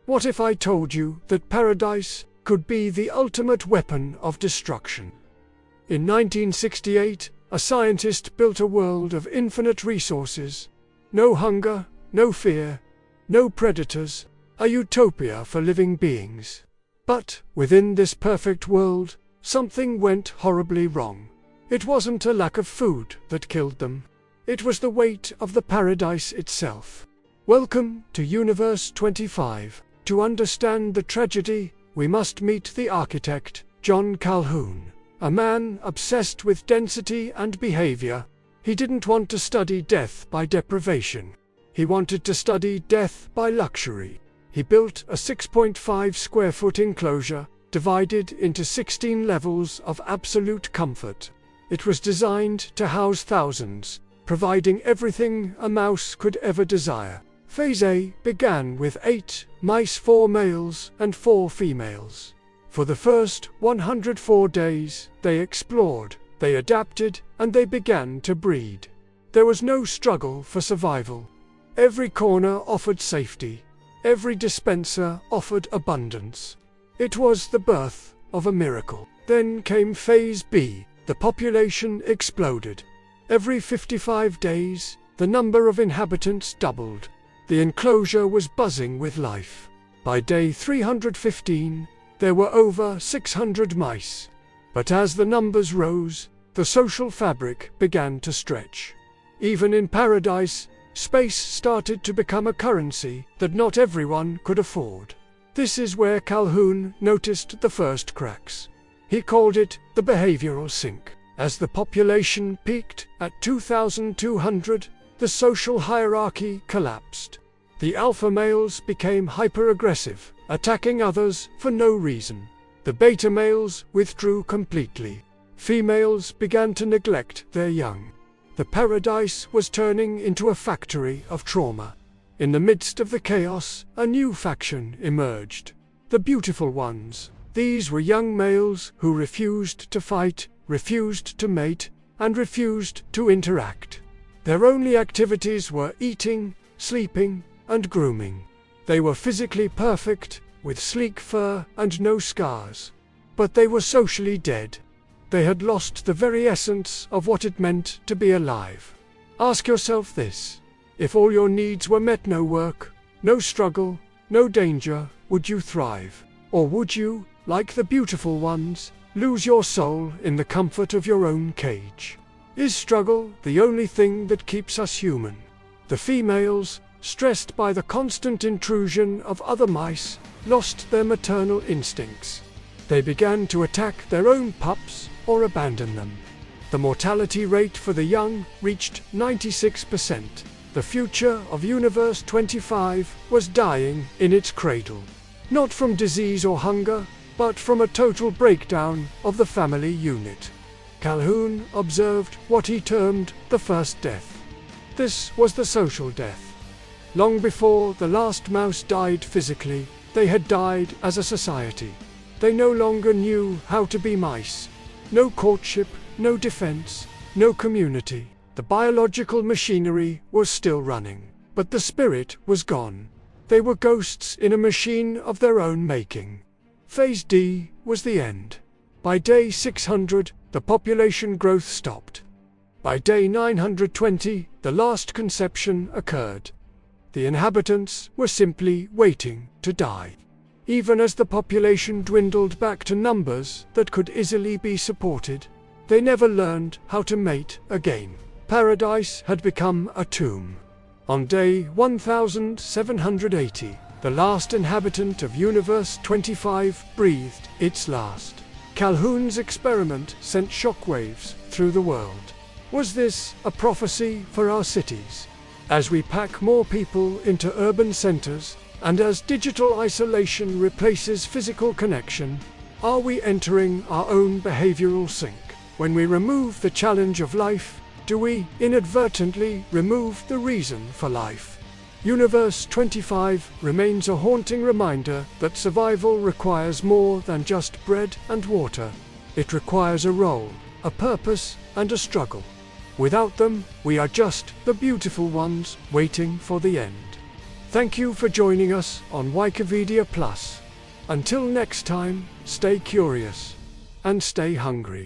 What if I told you that paradise could be the ultimate weapon of destruction? In 1968, a scientist built a world of infinite resources. No hunger, no fear, no predators, a utopia for living beings. But within this perfect world, something went horribly wrong. It wasn't a lack of food that killed them. It was the weight of the paradise itself. Welcome to Universe 25. To understand the tragedy, we must meet the architect, John Calhoun, a man obsessed with density and behavior. He didn't want to study death by deprivation. He wanted to study death by luxury. He built a 6.5 square foot enclosure, divided into 16 levels of absolute comfort. It was designed to house thousands, providing everything a mouse could ever desire. Phase A began with 8 mice, 4 males and 4 females. For the first 104 days, they explored, they adapted, and they began to breed. There was no struggle for survival. Every corner offered safety. Every dispenser offered abundance. It was the birth of a miracle. Then came Phase B. The population exploded. Every 55 days, the number of inhabitants doubled. The enclosure was buzzing with life. By day 315, there were over 600 mice. But as the numbers rose, the social fabric began to stretch. Even in paradise, space started to become a currency that not everyone could afford. This is where Calhoun noticed the first cracks. He called it the behavioral sink. As the population peaked at 2,200, the social hierarchy collapsed. The alpha males became hyper-aggressive, attacking others for no reason. The beta males withdrew completely. Females began to neglect their young. The paradise was turning into a factory of trauma. In the midst of the chaos, a new faction emerged. The beautiful ones. These were young males who refused to fight, refused to mate, and refused to interact. Their only activities were eating, sleeping, and grooming. They were physically perfect, with sleek fur and no scars. But they were socially dead. They had lost the very essence of what it meant to be alive. Ask yourself this: if all your needs were met, no work, no struggle, no danger, would you thrive? Or would you, like the beautiful ones, lose your soul in the comfort of your own cage? Is struggle the only thing that keeps us human? The females, stressed by the constant intrusion of other mice, lost their maternal instincts. They began to attack their own pups or abandon them. The mortality rate for the young reached 96%. The future of Universe 25 was dying in its cradle. Not from disease or hunger, but from a total breakdown of the family unit. Calhoun observed what he termed the first death. This was the social death. Long before the last mouse died physically, they had died as a society. They no longer knew how to be mice. No courtship, no defense, no community. The biological machinery was still running, but the spirit was gone. They were ghosts in a machine of their own making. Phase D was the end. By day 600, the population growth stopped. By day 920, the last conception occurred. The inhabitants were simply waiting to die. Even as the population dwindled back to numbers that could easily be supported, they never learned how to mate again. Paradise had become a tomb. On day 1780, the last inhabitant of Universe 25 breathed its last. Calhoun's experiment sent shockwaves through the world. Was this a prophecy for our cities? As we pack more people into urban centers, and as digital isolation replaces physical connection, are we entering our own behavioral sink? When we remove the challenge of life, do we inadvertently remove the reason for life? Universe 25 remains a haunting reminder that survival requires more than just bread and water. It requires a role, a purpose, and a struggle. Without them, we are just the beautiful ones waiting for the end. Thank you for joining us on Wikivedia Plus. Until next time, stay curious and stay hungry.